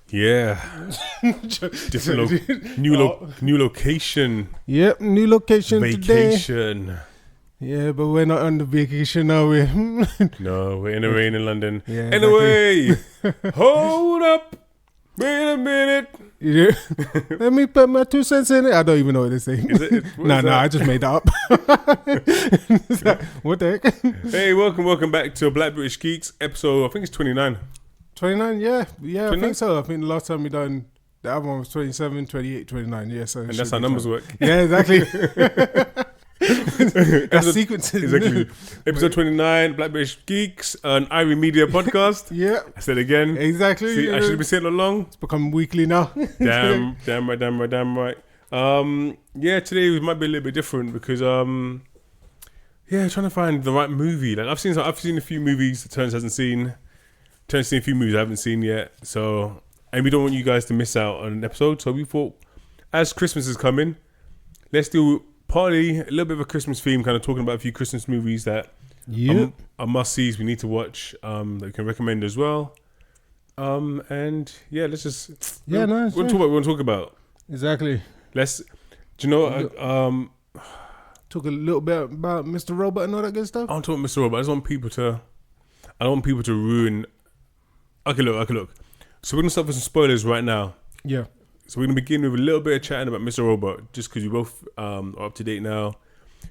Yeah. New location. Yep, new location today. Vacation. Yeah, but we're not on the vacation, are we? No, we're in the rain in London. Yeah, Anyway, hold up. Wait a minute. Yeah. Let me put my 2 cents in it. I don't even know what they're saying. No, I just made that up. What the heck? Hey, welcome back to Black British Geeks episode, I think it's 29. 29, yeah. 29? I think so. I think the last time we done the other one was 27, 28, 29. Yeah, so And that's how numbers work. Yeah, exactly. That's sequences. Exactly. Episode 29, Black British Geeks, an Ivy Media podcast. Yeah. I said again. Exactly. See, I should have been saying it along. It's become weekly now. Damn right. Yeah, today we might be a little bit different because trying to find the right movie. Like I've seen a few movies that Terence hasn't seen. Terence seen a few movies I haven't seen yet. So, and we don't want you guys to miss out on an episode. So we thought, as Christmas is coming, let's do partly a little bit of a Christmas theme, kind of talking about a few Christmas movies that are must-sees we need to watch, that we can recommend as well. And yeah, let's just what we want to talk about. Exactly. Let's. Do you know? Talk a little bit about Mr. Robot and all that good stuff. I want to talk about Mr. Robot. I don't want people to ruin. Okay, look. So we're gonna start with some spoilers right now. Yeah. So we're gonna begin with a little bit of chatting about Mr. Robot, just because we both are up to date now.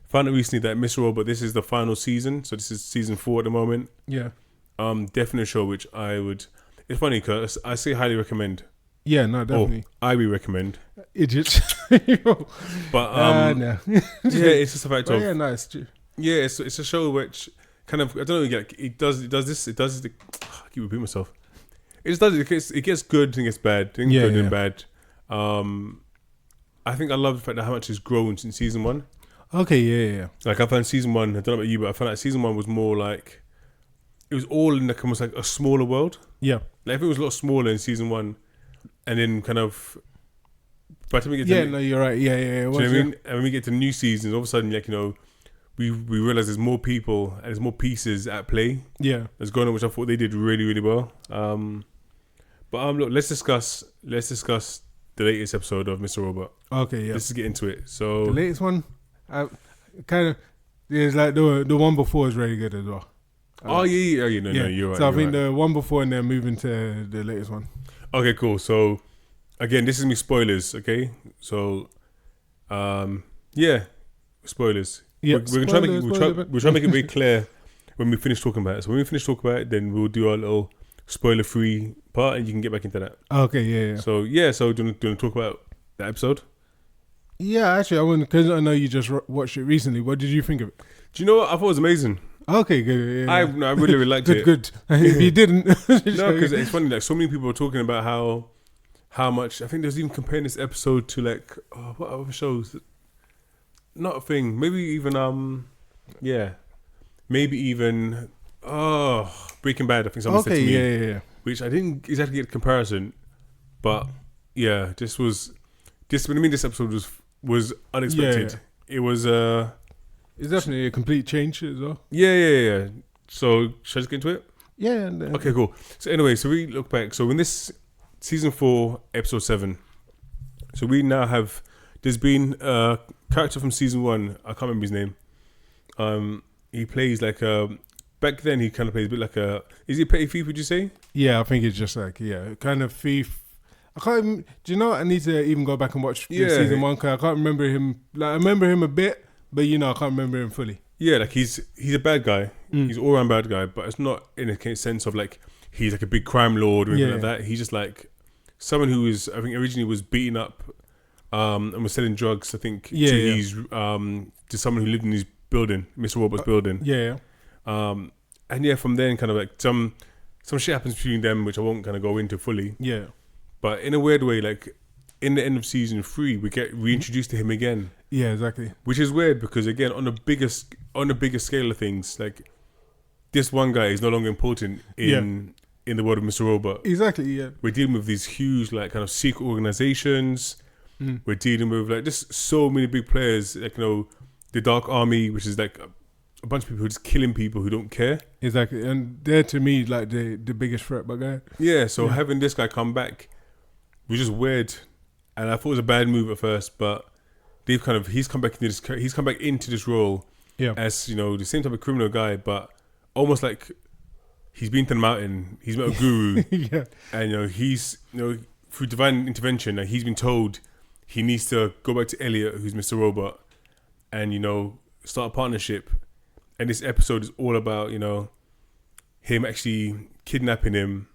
Found out recently that Mr. Robot, this is the final season, so this is season 4 at the moment. Yeah. Definitely a show which I would. It's funny because I say highly recommend. Yeah, no, definitely. I will recommend. Idiots. But no. Yeah, it's just a fact of. Yeah, no, it's true. Yeah, it's a show which kind of, I don't know, it does this. I keep repeating myself. It just does. It gets good and gets bad. Good and bad. I think I love the fact that how much it's grown since season 1. Okay, yeah. Like I found season 1. I don't know about you, but I found like season 1 was more like it was all in almost like a smaller world. Yeah. Like if it was a lot smaller in season 1, and then kind of. By the time we get to you're right. Yeah. do you know what I mean? And when we get to new seasons, all of a sudden, like, you know, we realize there's more people and there's more pieces at play. Yeah. That's going on, which I thought they did really, really well. But look, let's discuss the latest episode of Mr. Robot. Okay, yeah. Let's just get into it. So the latest one, kind of, is like the one before is really good as well. No, you're right. So I think the one before and then moving to the latest one. Okay, cool. So again, this is me spoilers. Okay, so spoilers. Yeah, we're trying to make it very clear when we finish talking about it. So when we finish talking about it, then we'll do our little spoiler-free part, and you can get back into that. Okay, yeah. So do you want to talk about that episode? Yeah, actually, I wouldn't, because I know you just watched it recently. What did you think of it? Do you know what? I thought it was amazing. Okay, good. Yeah. I really liked it. Good. If you didn't, no, because it's funny. Like so many people are talking about how much. I think there's even comparing this episode to like what other shows. Not a thing. Maybe even Maybe even Breaking Bad. I think someone said to me. Yeah. Which I didn't exactly get a comparison, but yeah, this episode was unexpected. Yeah. It was it's definitely a complete change as well. Yeah. So should I just get into it? Yeah. Okay, cool. So anyway, so we look back. So in this season 4, episode 7, so we now have. There's been a character from season 1. I can't remember his name. He plays like back then he kind of plays a bit like a. Is he a petty thief? Would you say? Yeah, I think it's just like kind of thief. I can't. Do you know what? I need to even go back and watch season 1 because I can't remember him. Like I remember him a bit, but I can't remember him fully. Yeah, like he's a bad guy. He's all around bad guy, but it's not in a sense of like he's like a big crime lord or anything like that. He's just like someone who was, I think, originally was beaten up and was selling drugs. I think to someone who lived in his building, Mr. Robot's building. Yeah. And from then kind of like some shit happens between them, which I won't kind of go into fully. Yeah. But in a weird way, like in the end of season 3, we get reintroduced to him again. Yeah, exactly. Which is weird because again, on the bigger scale of things, like this one guy is no longer important in the world of Mr. Robot. Exactly. Yeah. We're dealing with these huge like kind of secret organizations. We're dealing with like just so many big players, like the Dark Army, which is like a bunch of people who are just killing people who don't care. Exactly, and they're to me like the biggest threat, but guy. Yeah, so having this guy come back was just weird, and I thought it was a bad move at first, but he's come back into this role as, you know, the same type of criminal guy, but almost like he's been to the mountain, he's met a guru, and you know he's, you know, through divine intervention, like, he's been told he needs to go back to Elliot, who's Mr. Robot, and, you know, start a partnership. And this episode is all about, you know, him actually kidnapping him,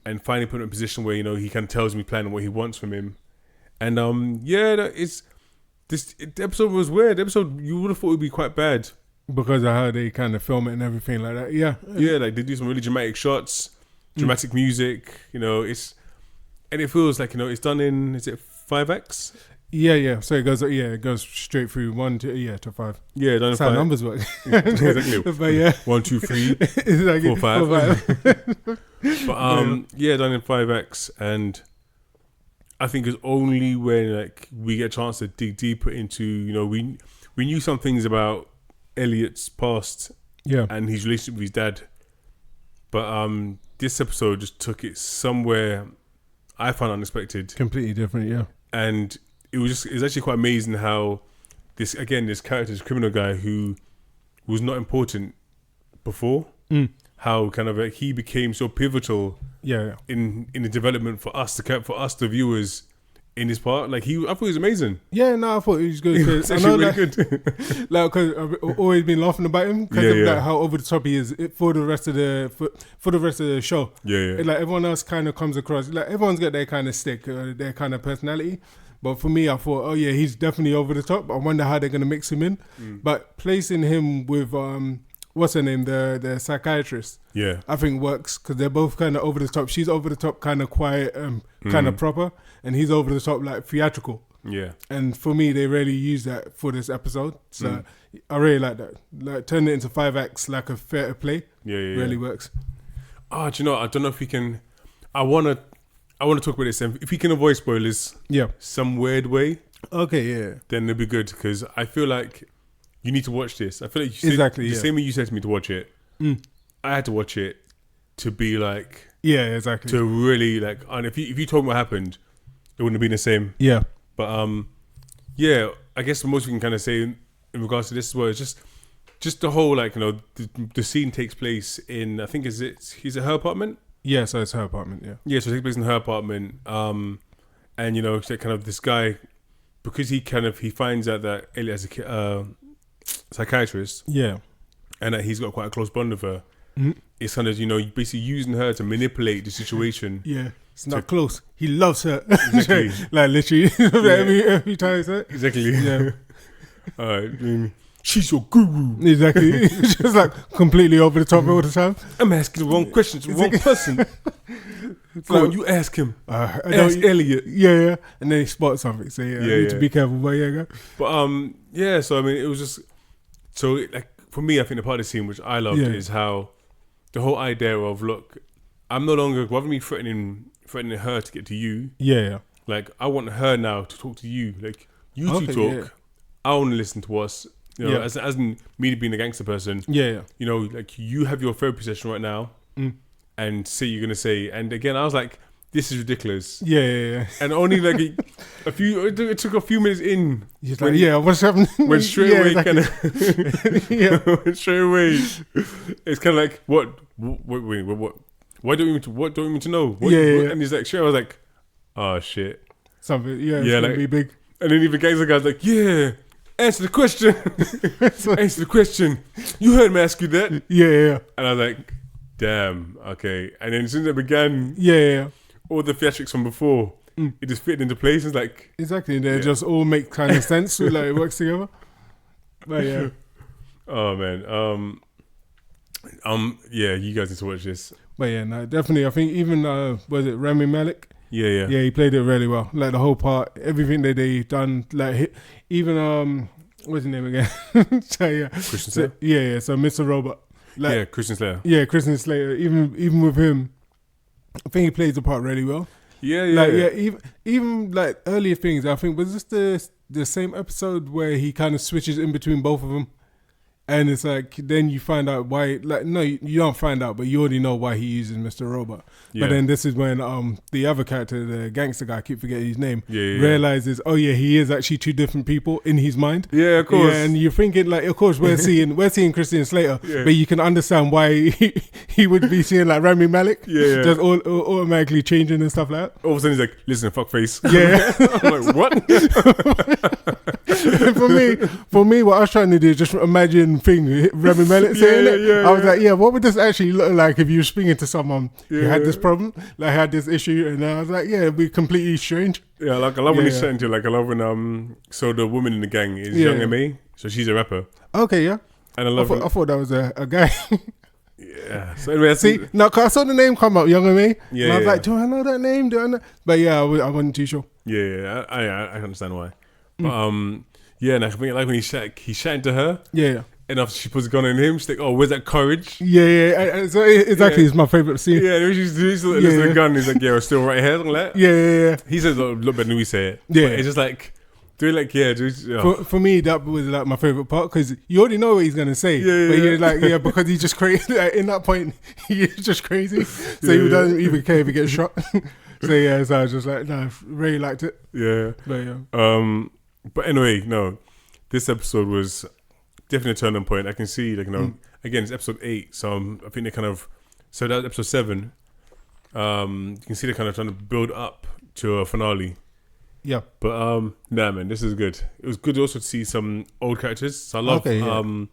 and finally putting him in a position where, you know, he kind of tells me plan what he wants from him. And the episode was weird. The episode, you would have thought it would be quite bad because of how they kind of film it and everything like that. Like they do some really dramatic shots, dramatic music. You know, it feels like, you know, it's done in, is it 5X? Yeah. So it goes straight through 1 to 5. Yeah, done in 5. Numbers work. Exactly. But yeah, 1, 2, 3, exactly. 4, 5. But done in 5X, and I think it's only when, like, we get a chance to dig deeper into, you know, we knew some things about Elliot's past, and his relationship with his dad, but this episode just took it somewhere I found unexpected, completely different, and it was actually quite amazing how this character, this criminal guy who was not important before, how kind of he became so pivotal, in the development for us, the viewers, in this part. Like, I thought he was amazing. Yeah, no, I thought he was good. It's actually really good. Like, because I've always been laughing about him because of like how over the top he is for the rest of the show. Yeah. Like, everyone else kind of comes across, like, everyone's got their kind of stick, their kind of personality. But for me, I thought, he's definitely over the top. I wonder how they're gonna mix him in. But placing him with what's her name, the psychiatrist, I think works because they're both kind of over the top. She's over the top, kind of quiet, kind of proper, and he's over the top, like, theatrical. Yeah. And for me, they really use that for this episode. So I really like that. Like, turn it into 5 acts, like a theatre play. Really works. Do you know? I don't know if we can. I want to talk about this. If we can avoid spoilers, some weird way. Okay, then it'll be good, because I feel like you need to watch this. I feel like the same way you said to me to watch it. I had to watch it to be like, exactly, to really, like, and if you told me what happened, it wouldn't have been the same. But I guess the most we can kind of say in regards to this was just the whole, like, you know, the scene takes place in, I think, is it her apartment? Yeah, so it's her apartment. Yeah, so it takes place in her apartment. And, you know, kind of this guy, because he finds out that Elliot has a psychiatrist. And that he's got quite a close bond with her. It's kind of, you know, basically using her to manipulate the situation. It's not close. He loves her. Exactly. Like, literally, every time he said it. Exactly. All right. She's your guru. Exactly. Just like completely over the top all the time. I'm asking the wrong questions to the wrong person. Go on, you ask him. Ask Elliot. Yeah. And then he spots something. So you need to be careful. But go. But so I mean, it was just, so, like, for me, I think the part of the scene which I loved is how the whole idea of, look, I'm no longer, rather than me threatening her to get to you. Like, I want her now to talk to you. Like, you two talk. I want to listen to us. You know, as in me being a gangster person. You know, like, you have your therapy session right now, and say you're gonna say. And again, I was like, this is ridiculous. And only like it took a few minutes in. He's like, what's happening? Went straight away, kind of. Went straight away. It's kind of like, what? Why don't you mean to know? And he's like, straight. I was like, oh shit. Something. It's gonna be big. And then even the guy's like, answer the question. Answer the question. You heard me ask you that. And I was like, damn, okay. And then as soon as it began, all the theatrics from before, it just fit into place. It's like, exactly. They just all make kind of sense. Like, it works together. But oh man. You guys need to watch this. But no, definitely. I think even was it Rami Malek? Yeah, he played it really well. Like, the whole part, everything that they done. Like, even what's his name again? So Christian Slater. So Mr. Robot. Like, Christian Slater. Yeah, Christian Slater. Even with him, I think he plays the part really well. Even like earlier things. I think was this the same episode where he kind of switches in between both of them. And it's like, then you find out why, like, no, you don't find out, but you already know why he uses Mr. Robot. Yeah. But then this is when the other character, the gangster guy, I keep forgetting his name, Yeah. realizes, oh yeah, he is actually two different people in his mind. Yeah, of course. Yeah, and you're thinking, like, of course, we're seeing Christian Slater, Yeah. but you can understand why he would be seeing like Rami Malek, Yeah. just automatically changing and stuff like that. All of a sudden he's like, listen, fuckface. Yeah. I'm like, what? for me, what I was trying to do is just imagine Rami Malek saying it. Yeah, I was like, yeah, what would this actually look like if you were speaking to someone who had this problem, like had this issue, and I was like, yeah, it'd be completely strange. Yeah, like I love when he's Yeah. chatting to, like, I love when so the woman in the gang is Yeah. Young M.A, so she's a rapper, Okay, yeah. and I I love thought that was a guy. yeah. So anyway, that's See, no, cause I saw the name come up, Young and Me. Yeah, and I was yeah. like, do I know that name? Do I know? But yeah, I wasn't too sure. yeah, I understand why, but yeah, and I think like when he's chatting to her, Yeah, and after she puts a gun on him, she's like, oh, where's that courage? yeah. So exactly, Yeah. it's my favorite scene. Yeah, and when she's looking Yeah. at the gun, he's like, yeah, we're still right here. Something like that. Yeah. He says a lot better than we say it. Yeah. But it's just like, do it like, yeah, dude. Oh. For me, that was like my favorite part because you already know what he's gonna say. Yeah, but yeah. you're like, yeah, because he's just crazy. Like, in that point, he's just crazy. So Yeah, he doesn't even care if he gets shot. So yeah, so I was just like, no, I really liked it. Yeah. But yeah, But anyway, no, this episode was definitely a turning point. I can see, like, again, it's episode 8, so I think they kind of, so that's episode 7. You can see they're kind of trying to build up to a finale. yeah, But nah, man, this is good. It was good also to see some old characters. So I love Okay, yeah.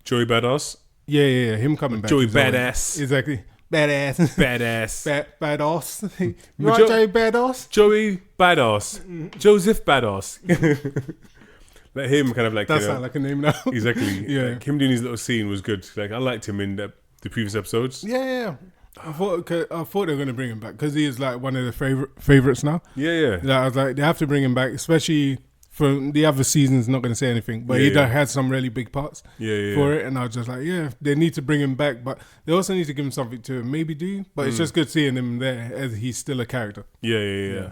Joey Badass, yeah. Him coming back. Joey is always- Badass, Exactly, badass, Badass, badass. You But right, Joey Badass? Joey Badass, Joseph Badass. Let him kind of like, That you know, sounds like a name now. exactly. Yeah. Like, him doing his little scene was good. Like I liked him in the previous episodes. Yeah. I thought they were gonna bring him back because he is like one of the favorites now. Yeah. Like, I was like, they have to bring him back, especially for the other seasons. Not gonna say anything, but he Yeah. had some really big parts Yeah. for it, and I was just like, yeah, they need to bring him back, but they also need to give him something to maybe do. But it's just good seeing him there as he's still a character. Yeah.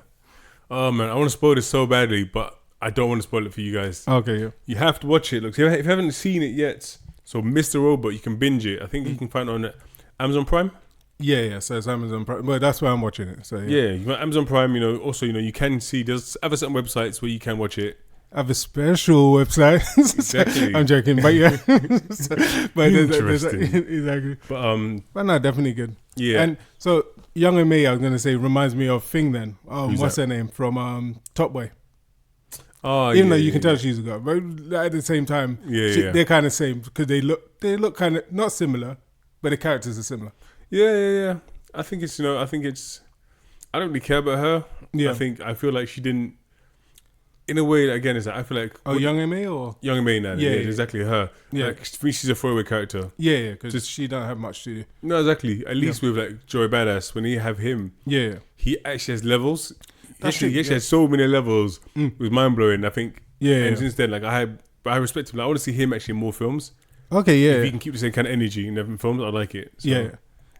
Oh man, I want to spoil this so badly, but I don't want to spoil it for you guys. Okay, yeah. You have to watch it. Look, if you haven't seen it yet, so Mr. Robot, you can binge it. I think you can find it on Amazon Prime. Yeah. So it's Amazon Prime, but that's where I'm watching it. So Yeah, you got Amazon Prime. You know, also you can see there's other certain websites where you can watch it. I have a special website. Exactly. I'm joking, but yeah. But there's Interesting. exactly. But no, definitely good. yeah. And so Young and Me, I was gonna say, reminds me of Thing. Then Who's what's that? her name from Top Boy? Oh, Even yeah, though you yeah, can tell yeah. she's a girl, but at the same time, Yeah. they're kind of same because they look kind of not similar, but the characters are similar. Yeah. I think it's I don't really care about her. Yeah. I feel like she didn't. In a way, again, it's like, I feel like Oh, Young and Me, or Young and Me now. Yeah, Yeah, yeah. exactly her. Yeah. Like, for me, she's a throwaway character. yeah, because she don't have much to do. No, exactly. At least with like Joey Badass, when you have him, Yeah, he actually has levels. That's He true, actually has so many levels. It was mind blowing. I think. yeah. And since then, like I respect him. Like, I want to see him actually in more films. Okay, If he yeah, can keep the same kind of energy in different films, I like it. So, yeah.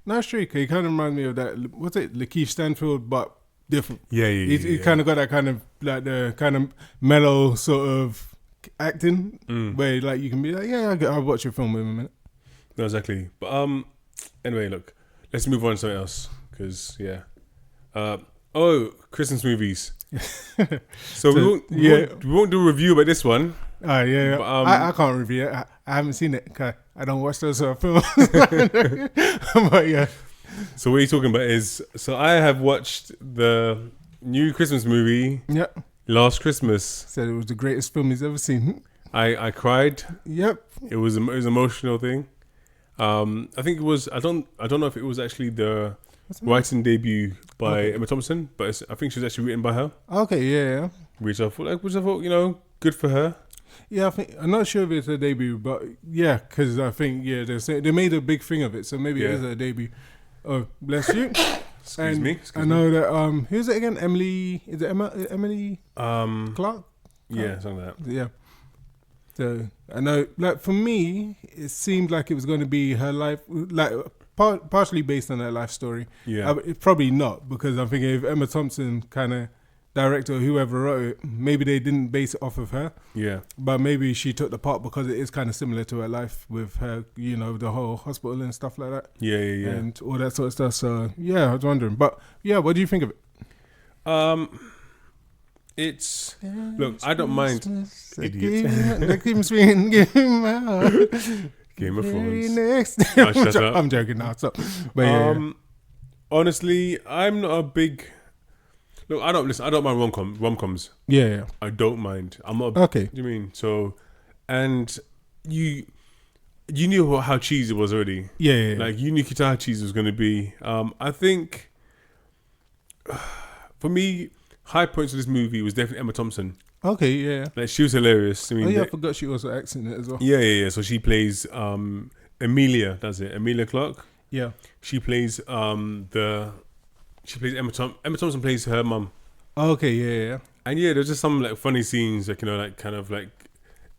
No, it's true. 'Cause he kind of reminds me of that. What's it, Lakeith Stanfield, but different. Yeah. He kind of got that kind of like the kind of mellow sort of acting where like you can be like, yeah, I'll watch your film in a minute. No, exactly. But anyway, look, let's move on to something else because Christmas movies. So we won't do a review about this one. Yeah. But, I can't review it. I haven't seen it. 'Cause I don't watch those sort of films. But yeah. So what you're talking about is, so I have watched the new Christmas movie, Yep. Last Christmas. Said it was the greatest film he's ever seen. I cried. Yep. It was an emotional thing. I think it was. I don't know if it was actually the writing debut by Emma Thompson, but I think she was actually written by her, Okay. Yeah. which I thought, good for her. Yeah. I'm not sure if it's a debut, but yeah, because I think they made a big thing of it, so maybe it Yeah. is a debut. Oh, bless you. Excuse And me. I know that who's it again? Emily? Is it Emily Clark? Yeah, something like that. Yeah. So I know, like for me, it seemed like it was going to be her life, like partially based on her life story. Yeah. It's probably not, because I'm thinking if Emma Thompson kind of director or whoever wrote it, maybe they didn't base it off of her, Yeah. but maybe she took the part because it is kind of similar to her life with her, you know, the whole hospital and stuff like that, Yeah. and all that sort of stuff. So yeah, I was wondering, but yeah, what do you think of it? It's look. I don't mind. Idiot. Game of Thrones. Next. Oh, shut up. I'm joking now. So, but yeah. Honestly, I'm not a big. Look, I don't listen. I don't mind rom-coms. Yeah. I don't mind. I'm not. A, Okay. What do you mean? So, and you knew how cheesy it was already. Yeah. Like you knew how cheesy it was going to be. I think for me, high points of this movie was definitely Emma Thompson. Okay. Yeah. Like she was hilarious. I mean, I forgot she was acting it as well. Yeah. So she plays Emilia. That's it. Emilia Clarke. Yeah. She plays She plays Emma Thompson. Emma Thompson plays her mum. Okay. Yeah. And yeah, there's just some like funny scenes, like, you know, like kind of like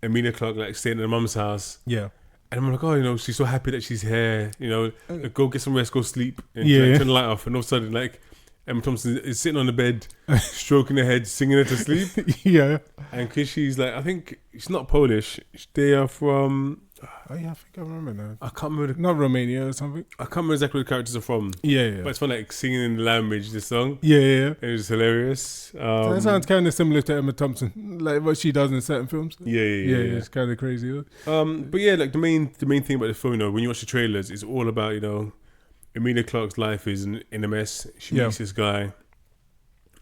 Emilia Clarke like staying at her mum's house. Yeah. And I'm like, oh, you know, she's so happy that she's here. You know, like, go get some rest, go sleep, and Yeah. turn the light off. And all of a sudden, like Emma Thompson is sitting on the bed, stroking her head, singing her to sleep. Yeah. And because she's like, I think she's not Polish. They are from. Oh yeah, I think I remember now. I can't remember. Not Romania or something. I can't remember exactly where the characters are from. Yeah. But it's fun, like singing in the language, the song. Yeah. It was hilarious. That sounds kind of similar to Emma Thompson, like what she does in certain films. Yeah. It's kind of crazy. But yeah, like the main thing about the film, you know, when you watch the trailers, it's all about, you know, Emilia Clarke's life is in a mess. She meets this guy,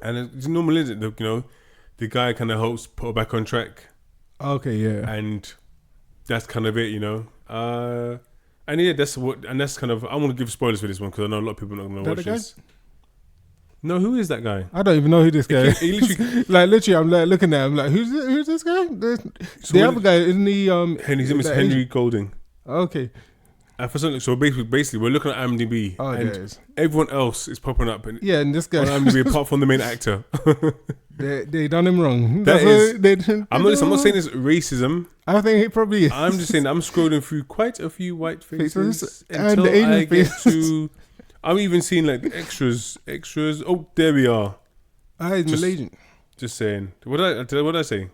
and it's normal, isn't it? You know, the guy kind of helps put her back on track. Okay, yeah. And that's kind of it, you know. And yeah, that's kind of. I want to give spoilers for this one because I know a lot of people are not going to watch this. No, who is that guy? I don't even know who this guy is. He literally, literally, I'm like looking at him like, who's this guy? The other guy, isn't he? His name is Henry Golding. Okay. So basically, we're looking at IMDb, and everyone else is popping up. And this guy on IMDb apart from the main actor. they done him wrong. I'm not saying it's racism. I think it probably is. I'm just saying I'm scrolling through quite a few white faces and until the Asian I get faces. to. I'm even seeing like the extras. Oh, there we are. He's Malaysian. Just saying. What did I say?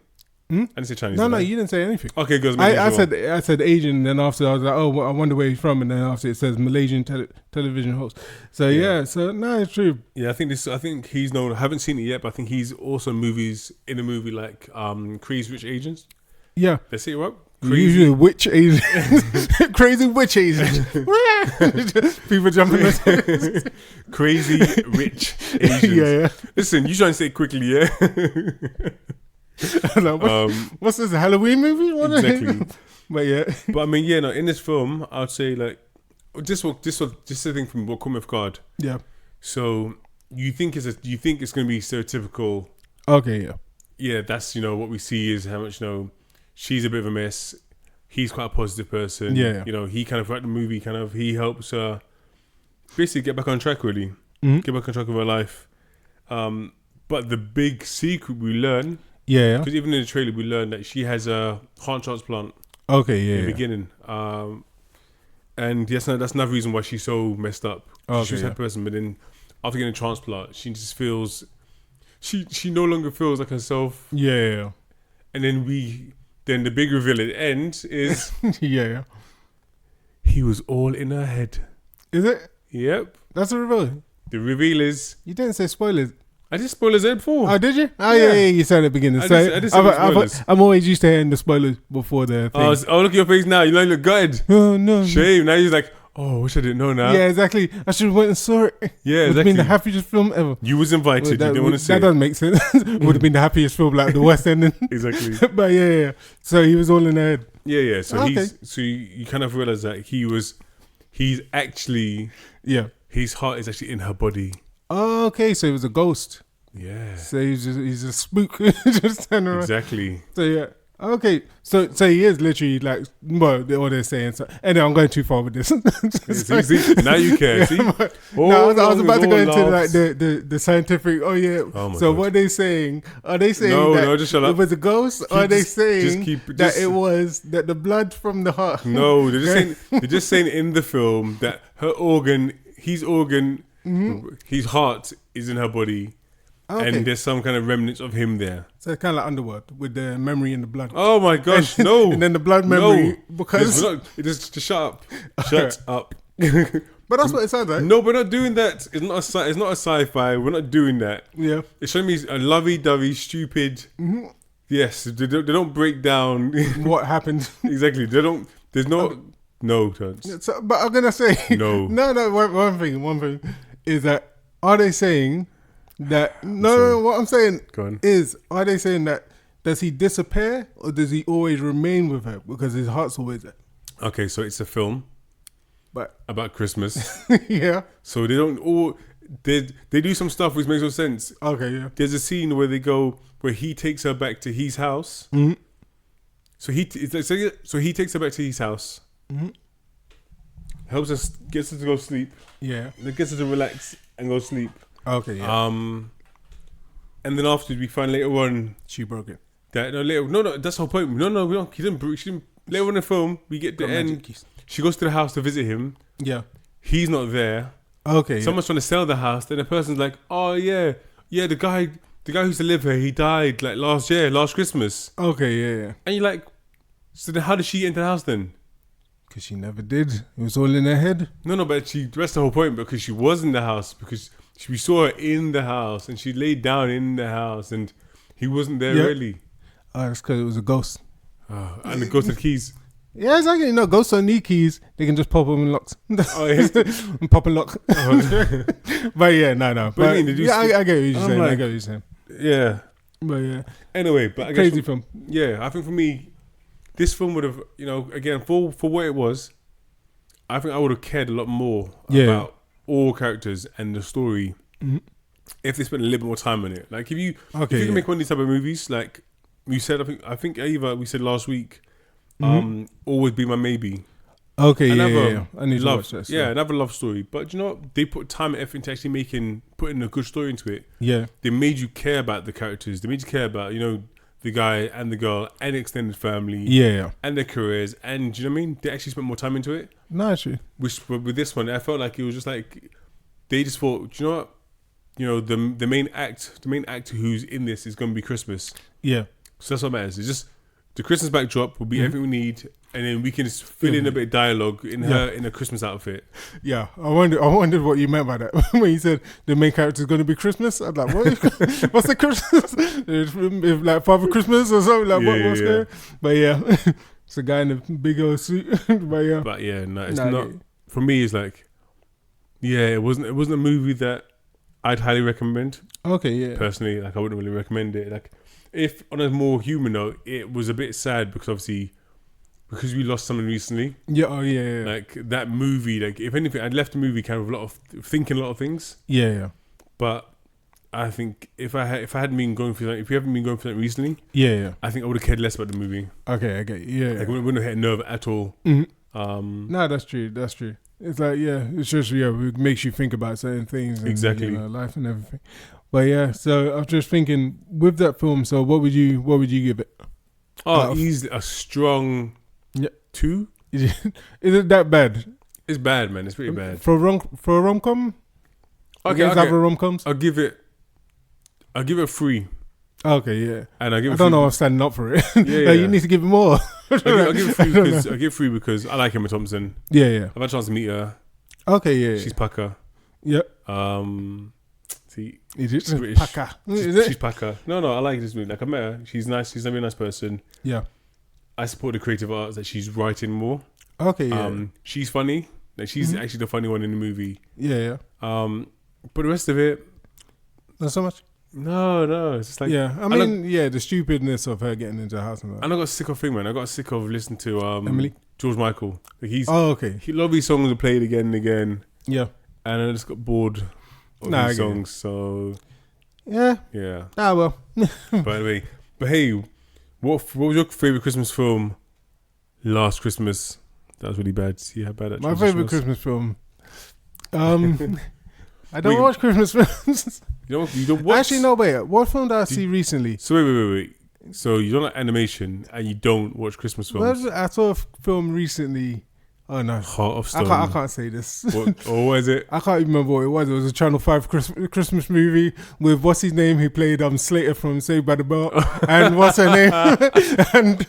I didn't say Chinese. No, you didn't say anything. Okay, good. I said Asian, and then after I was like, oh, well, I wonder where he's from, and then after it says Malaysian television host. So so no, it's true. Yeah, I think he's known. I haven't seen it yet, but I think he's also in a movie like Crazy Rich Asians. Yeah, they say it right. Usually witch Asian, crazy witch Asian. People jumping. Crazy rich Asians. Yeah. Listen, you try and say it quickly, yeah. What's this, a Halloween movie? Exactly. But yeah. But I mean, yeah, no, in this film, I'd say like just the thing from what caught me off guard. Yeah. So you think it's going to be stereotypical? Okay. Yeah. Yeah, that's, you know, what we see is how much, you know, she's a bit of a mess. He's quite a positive person. Yeah. You know, he kind of, throughout the movie, he helps her basically get back on track, really. Mm-hmm. Get back on track of her life. But the big secret we learn, because even in the trailer we learn that she has a heart transplant. Okay, yeah. In the beginning. And that's another reason why she's so messed up. Okay, she was that person, but then after getting a transplant, she just feels... She no longer feels like herself. Yeah. And then the big reveal at the end is... Yeah. He was all in her head. Is it? Yep. That's a reveal? The reveal is... You didn't say spoilers. I just spoilers there before. Oh, did you? Oh, yeah. You said at the beginning. I just said spoilers. I'm always used to hearing the spoilers before the thing. Oh, look at your face now. You look good. Oh, no. Shame. Now you're like... Oh, I wish I didn't know now. Yeah, exactly. I should have went and saw it. Yeah, Would have been the happiest film ever. You was invited. You didn't want to see it. That doesn't make sense. Would have been the happiest film, like the West End. Exactly. But yeah. So he was all in her head. Yeah. So you kind of realize that he's actually... Yeah. His heart is actually in her body. Oh, okay. So he was a ghost. Yeah. So he's a spook. Just standing around. Exactly. So yeah. Okay, so he is literally like, well, what they're saying. So, anyway, I'm going too far with this. See, now you care. See? I was about to go into like the scientific. Oh yeah. So what are they saying? Are they saying that just shut up. It was a ghost? Or are they saying that it was that the blood from the heart? No, they're just saying in the film that his heart is in her body, Okay. and there's some kind of remnants of him there. So it's kind of like Underworld with the memory and the blood. Oh my gosh, no! And then the blood memory because. Just shut up, shut up. But that's what it sounds like. No, we're not doing that. It's not a sci-fi. We're not doing that. Yeah. It's showing me a lovey-dovey, stupid. Mm-hmm. Yes, they don't break down. What happened? Exactly. They don't. There's no turns. So, but I'm gonna say No. no. One thing is that are they saying that? No. What I'm saying Go on. is, are they saying that does he disappear or does he always remain with her because his heart's always there? Okay, so it's a film But about Christmas. yeah. So they don't all. They do some stuff which makes no sense. Okay. Yeah. There's a scene where he takes her back to his house. Mm-hmm. So he takes her back to his house. Mm-hmm. Helps us, gets her to go sleep. Yeah. Then gets her to relax and go sleep. Okay. Yeah. And then afterwards we find later on She broke it. that no, that's the whole point. No, we don't. She didn't. Later on in the film, we get the Got magic end. keys. She goes to the house to visit him. Yeah. He's not there. Okay. Someone's trying to sell the house. Then the person's like, "Oh yeah, the guy who used to live here, he died like last Christmas." Yeah. Okay. Yeah. And you're like, so then how did she enter the house then? Because she never did. It was all in her head. No, but that's the whole point, because she was in the house, because we saw her in the house and she laid down in the house and he wasn't there Yeah. really. Oh, that's because it was a ghost. Oh, and the ghost of keys. Yeah, exactly. No, ghosts don't need keys. They can just pop them in locks. Oh, yeah. And pop and lock. But yeah, no. But I mean, did you yeah, see- I get what you're I'm saying. I like- get what you're saying. Yeah. But yeah, Anyway, but I guess crazy film. yeah, I think for me, this film would have, again, for what it was, I think I would have cared a lot more Yeah. about all characters and the story Mhm. if they spent a little bit more time on it. Like if you Okay. can make one of these type of movies, like you said, I think Eva, we said last week, Mhm. always be my maybe. Okay, Another yeah. I need to love, watch that. So. yeah, another love story. But you know what? They put time and effort into actually putting a good story into it. Yeah. They made you care about the characters. They made you care about, the guy and the girl and extended family Yeah. and their careers. And do you know what I mean? They actually spent more time into it. No, actually. Which, but with this one, I felt like it was just like they just thought, do you know what? The main actor who's in this is going to be Christmas. Yeah. So that's what matters. It's just the Christmas backdrop will be everything we need, and then we can just fill in a bit of dialogue in her in a Christmas outfit. Yeah. I wondered what you meant by that. When you said the main character is going to be Christmas, I'm like, what? What's the Christmas? If like Father Christmas or something? Like, what's Yeah. going? But yeah. It's a guy in a big old suit. But yeah. But yeah, no, it's Nah, not. For me, it's like, yeah, it wasn't a movie that I'd highly recommend. Okay, yeah. Personally, like I wouldn't really recommend it. Like, if on a more human note, it was a bit sad because we lost someone recently. Yeah, oh yeah. Like that movie, like if anything, I'd left the movie kind of thinking a lot of things. Yeah. But I think if we haven't been going through that recently, Yeah. I think I would have cared less about the movie. Okay, I get you. Yeah. Like, it wouldn't have hit a nerve at all. Mhm. No, that's true. It's like, yeah, it's just, it makes you think about certain things. And, Exactly. life and everything. But yeah, so I was just thinking, with that film, so what would you give it? Oh, he's a strong 2. Is it that bad? It's bad, man. It's pretty bad. For a rom-com? Okay. Other rom-coms? I'll give it a 3. Okay, yeah. And I give it I don't 3 know if I'm standing up for it. Yeah. You need to give it more. I'll give it 3 because I like Emma Thompson. Yeah. I've had a chance to meet her. Okay, yeah. She's Paka. Yeah. See, Is it? she's British. Paka. Is it? She's Paka. No, I like this movie. Like, I met her. She's nice. She's a very nice person. Yeah. I support the creative arts that she's writing more. Okay, yeah. She's funny. Like, she's actually the funny one in the movie. Yeah. But the rest of it, Not so much? no. It's just like, Yeah. I mean, the stupidness of her getting into the house and that. And I got sick of thing, man. I got sick of listening to Emily? George Michael. Like Okay. a lot of these songs are played again and again, Yeah. and I just got bored of Nah, I these get it. songs. So Yeah. yeah. Well. But hey, what was your favorite Christmas film? Last Christmas. That was really bad. See how bad that My transition favorite was? Christmas film. I don't Wait. watch Christmas films. You don't watch? Actually, no, wait. What film did I see recently? So wait. So you don't like animation and you don't watch Christmas films? I saw a film recently. Oh no, Heart of I Stone. can't say this. What, or was it? I can't even remember what it was. It was a Channel 5 Christmas movie with what's his name? He played Slater from Saved by the Bell, and what's her name? and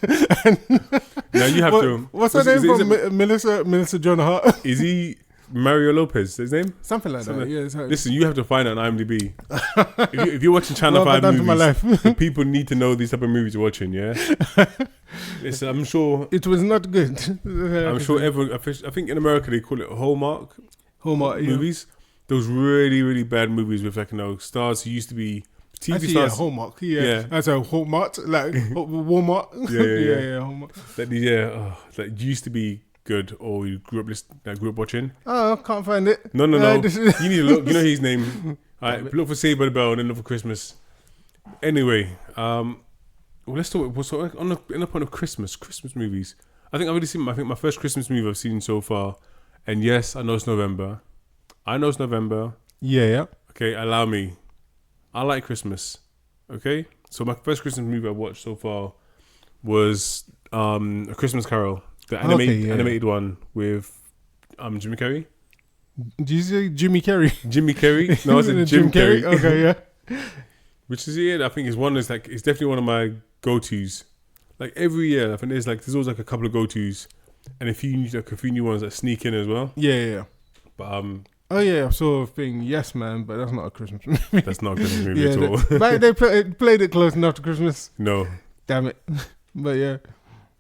Now you have to. what's her name from Melissa Joan Hart? Is he Mario Lopez? His name? Something like that. Yeah. Listen, you have to find it on IMDb. if you're watching Channel What have I 5 done to my life? movies, people need to know these type of movies you're watching. Yeah. Listen, I'm sure. It was not good. I'm sure everyone. I think in America they call it Hallmark Hallmark movies. Those really, really bad movies with stars who used to be TV Actually, stars. yeah, Hallmark. Yeah. Yeah. That's a Hallmark, like Walmart. Yeah. Hallmark. That used to be good, or you grew up watching. Oh, I can't find it. No. This You need to look. You know his name. All right, look for Saved by the Bell and then look for Christmas. Anyway, well, let's talk. So in the point of Christmas movies. I think I've already seen. I think my first Christmas movie I've seen so far, and yes, I know it's November. Yeah. Okay, allow me. I like Christmas. Okay, so my first Christmas movie I watched so far was A Christmas Carol, the animated one with Jimmy Carrey. Did you say Jimmy Carrey? Jimmy Carrey? No, I said Jim Carrey. Okay, yeah. Which is I think is one. Is like it's definitely one of my go tos. Like every year, I think there's always like a couple of go tos, and a few new ones that sneak in as well. Yeah. But Oh yeah, I saw a thing. Yes, man, but that's not a Christmas movie. that's not a Christmas movie at all. But they played it close enough to Christmas. No. Damn it. But yeah.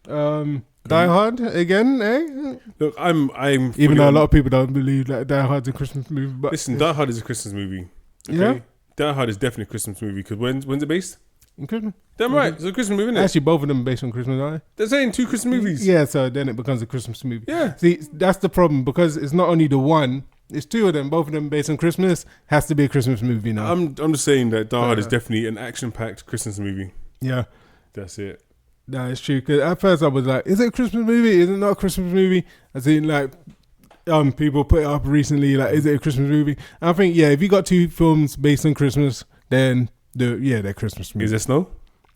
Die Hard again, eh? Look, I'm even though a lot of people don't believe that Die Hard's a Christmas movie, but listen, Die Hard is a Christmas movie. Okay? Yeah? Die Hard is definitely a Christmas movie because when's it based? in Christmas. Damn right, it's a Christmas movie, isn't it? Actually, both of them are based on Christmas, aren't They're saying 2 Christmas they? movies. Yeah, so then it becomes a Christmas movie. Yeah. See, that's the problem because it's not only the one. It's 2 of them, both of them based on Christmas. Has to be a Christmas movie now. I'm just saying that Die Hard is definitely an action-packed Christmas movie. Yeah, That's it. that is true. Because at first I was like, "Is it a Christmas movie? Is it not a Christmas movie?" I seen like, people put it up recently. Like, is it a Christmas movie? And I think if you got 2 films based on Christmas, then they're Christmas movies. Is there snow?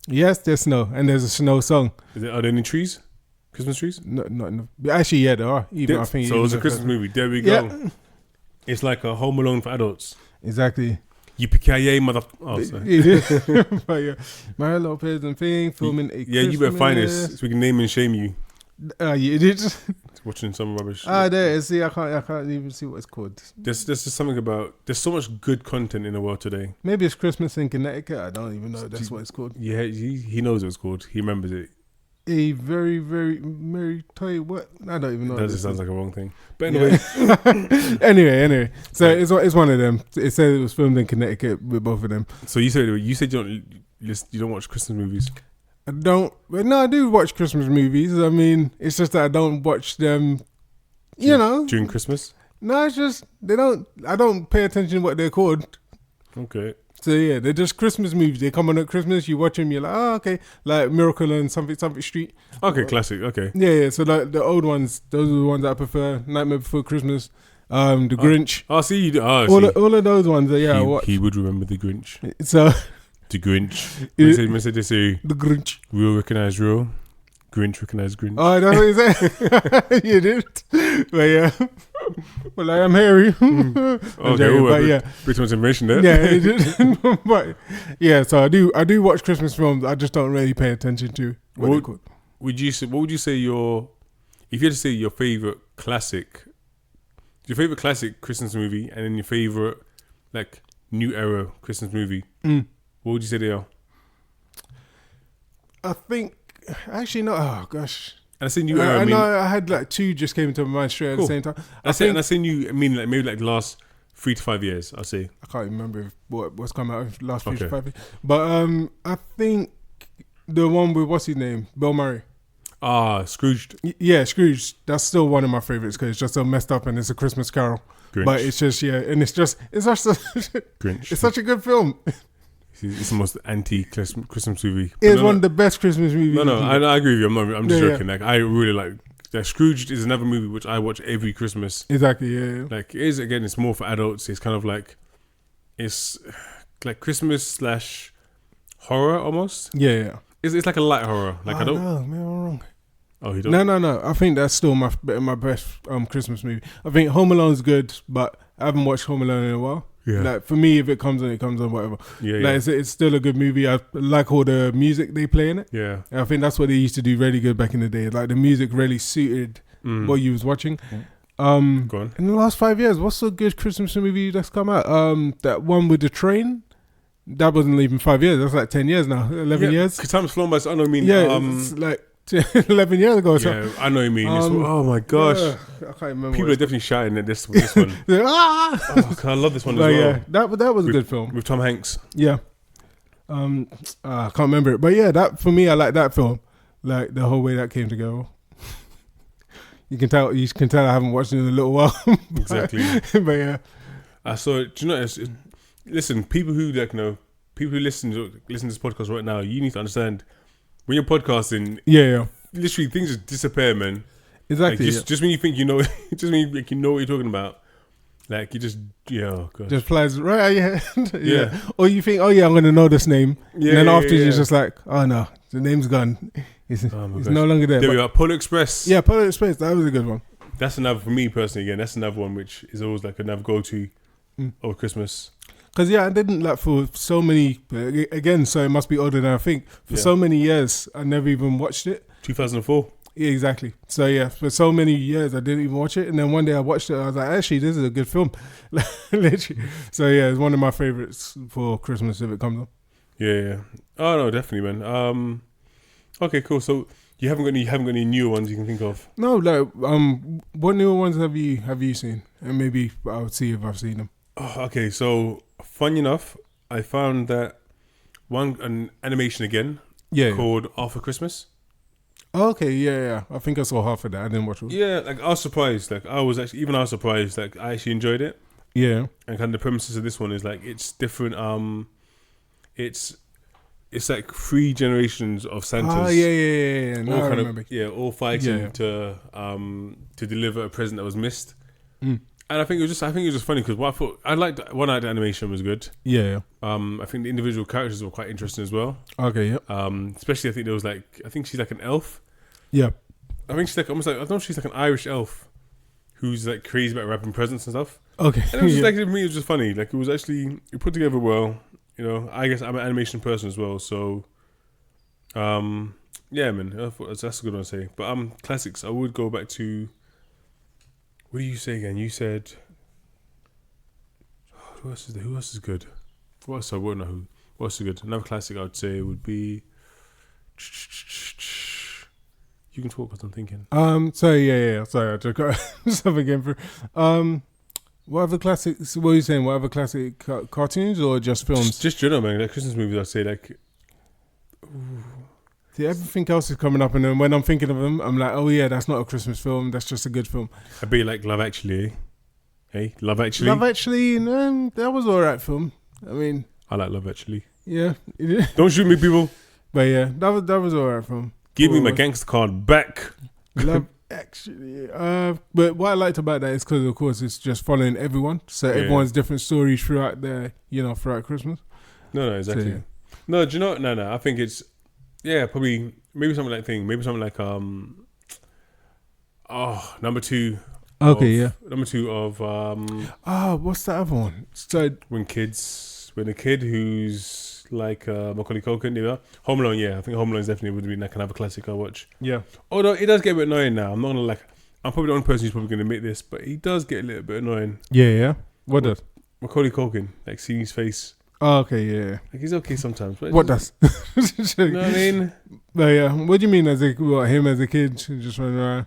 Yes, there's snow, and there's a snow song. Are there any trees? Christmas trees? No. Actually, yeah, there are. I think so it's a Christmas movie. There we go. Yeah. It's like a Home Alone for adults. Exactly. Yippee-ki-yay, mother... Oh, sorry. But yeah, Mario Lopez and thing filming a Yeah, you better find this so we can name and shame you. You did. Watching some rubbish. There it is. See, I can't even see what it's called. There's just something about... There's so much good content in the world today. Maybe it's Christmas in Connecticut. I don't even know if that's what it's called. Yeah, he knows what it's called. He remembers it. A very, very merry toy. What? I don't even know. That just sounds like a wrong thing. But anyway. Anyway. So it's one of them. It said it was filmed in Connecticut with both of them. So you said you don't watch Christmas movies. I don't. But no, I do watch Christmas movies. I mean, it's just that I don't watch them. During Christmas. No, it's just I don't pay attention to what they're called. Okay. So yeah, they're just Christmas movies. They come on at Christmas. You watch them. You're like, oh, okay, like Miracle on something Street. Okay, classic. Okay. Yeah. So like the old ones, those are the ones that I prefer. Nightmare Before Christmas, The Grinch. Oh, see, you do. Oh, All of those ones. I watch. He would remember the Grinch. So The Grinch. Mr. They say the Grinch. real recognize real. Grinch recognize Grinch. Oh, that's what you said. You did. But yeah. Well, I am Harry. Okay, but yeah. Bit too much information there. Yeah, it did. But yeah, so I do watch Christmas films. I just don't really pay attention to what they're called. What would you say if you had to say your favorite classic Christmas movie and then your favorite like new era Christmas movie, what would you say they are? I think actually no. Oh gosh. And I say new era. I know I had like 2 just came into my mind straight at the same time. I say new. I mean like maybe like the last 3 to 5 years. I'll say. I can't remember what's come out of last 3 to 5 years. But I think the one with what's his name, Bill Murray. Scrooged. Yeah, Scrooge. That's still one of my favorites because it's just so messed up and it's a Christmas Carol. Grinch. But it's just and it's such Grinch. it's such a good film. It's the most anti-Christmas movie. It's one of the best Christmas movies. No, I agree with you. I'm just joking. Yeah. Like I really like. Scrooged is another movie which I watch every Christmas. Exactly. Yeah. Like it is again. It's more for adults. It's kind of like it's like Christmas / horror almost. Yeah. It's like a light horror. Like I don't. No, man, I'm wrong. Oh, you don't. No. I think that's still my best Christmas movie. I think Home Alone's good, but I haven't watched Home Alone in a while. Yeah. Like for me, if it comes on, it comes on. Whatever. Yeah. Like it's still a good movie. I like all the music they play in it. Yeah. And I think that's what they used to do really good back in the day. Like the music really suited what you was watching. Go on. In the last 5 years, what's a good Christmas movie that's come out? That one with the train. That wasn't even 5 years. That's like 10 years now. 11 years. Because time's flown by. So I know what you mean. Yeah, it's like 11 years ago or something. Yeah, I know what you mean. Oh my gosh. Yeah, I can't remember. People are definitely shouting at this one. Oh, I love this one as well. Yeah, that was a good film. With Tom Hanks. Yeah. I can't remember it. But yeah, that for me, I like that film. Like the whole way that came together. You can tell I haven't watched it in a little while. Exactly. But yeah. I saw it. Do you know, listen, people who listen to this podcast right now, you need to understand when you're podcasting, Yeah. literally things just disappear, man. Exactly. Like just when you think you know, just when you know what you're talking about, like you just, oh gosh. Just flies right out your head. Yeah. Or you think, I'm going to know this name. Yeah, and then yeah, after yeah. it's just like, oh no, the name's gone. It's Oh my gosh. no longer there. There we But are. Polar Express. yeah, Polar Express, that was a good one. That's another, for me personally, again, that's another one which is always like another go-to over Christmas. Because yeah, I didn't like for so many, again, so it must be older than I think. For so many years, I never even watched it. 2004. Yeah, exactly. So yeah, for so many years, I didn't even watch it. And then one day I watched it, I was like, actually, this is a good film. Literally. So yeah, it's one of my favorites for Christmas if it comes on. Yeah. Oh no, definitely, man. Okay, cool. So you haven't got any newer ones you can think of? No, like what newer ones have you seen? And maybe I'll see if I've seen them. Oh, okay, so funny enough, I found that an animation again called After Christmas. Oh, okay, yeah. I think I saw half of that. I didn't watch it. Yeah, like I was surprised. Like I was surprised. Like I actually enjoyed it. Yeah. And kind of the premises of this one is like it's different. It's like 3 generations of Santas. Oh, yeah. No, All I kind remember. of all fighting to deliver a present that was missed. And I think it was just funny because what I thought I liked one night the animation was good. Yeah. I think the individual characters were quite interesting as well. Okay, yeah. Especially I think she's like an elf. Yeah. I think she's like almost like I don't know if she's like an Irish elf who's like crazy about wrapping presents and stuff. Okay. And it was just like to me it was just funny. Like it was actually put together well. You know, I guess I'm an animation person as well, so yeah, man, that's a good one to say. But classics, I would go back to. What do you say again? You said. Who else is good? What else? I won't know who. What else is good? Another classic I would say would be. You can talk because I'm thinking. So yeah. Sorry, I just got something again through. What other classics? What are you saying? What other classic cartoons or just films? Just general, man. Like Christmas movies, I'd say like. See, everything else is coming up, and then when I'm thinking of them, I'm like, oh yeah, that's not a Christmas film. That's just a good film. I bet you like Love Actually. Hey, Love Actually. Love Actually, that was alright film. I mean, I like Love Actually. Yeah. Don't shoot me, people. But yeah, that was alright film. Give me my gangster card back. Love Actually. But what I liked about that is because, of course, it's just following everyone. So everyone's different stories throughout throughout Christmas. No, exactly. So, yeah. No, do you know? No. I think it's probably maybe something like number 2. Okay, Number 2 of what's that other one? So when a kid who's like Macaulay Culkin, you know, Home Alone. Yeah, I think Home Alone definitely would be like another classic I watch. Yeah. Although it does get a bit annoying now. I'm not gonna I'm probably the only person who's probably gonna admit this, but he does get a little bit annoying. Yeah. What does? Macaulay Culkin, like seeing his face. Oh, okay, yeah. Like he's okay sometimes. But what does? You know what I mean? But yeah, what do you mean him as a kid just running around?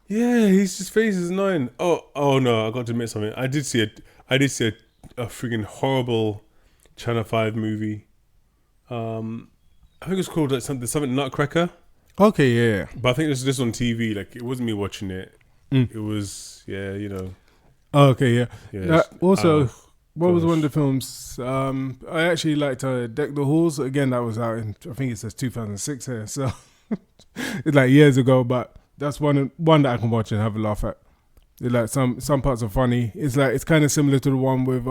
Yeah, his face is annoying. Oh no, I got to admit something. I did see a freaking horrible Channel 5 movie. I think it's called like something Nutcracker. Okay, yeah. But I think this is just on TV. Like it wasn't me watching it. It was Okay, yeah. Also, what was gosh. one of the films? I actually liked Deck the Halls. Again, that was out in, I think it says 2006 here. So it's like years ago, but that's one that I can watch and have a laugh at. It's like some parts are funny. It's kind of similar to the one with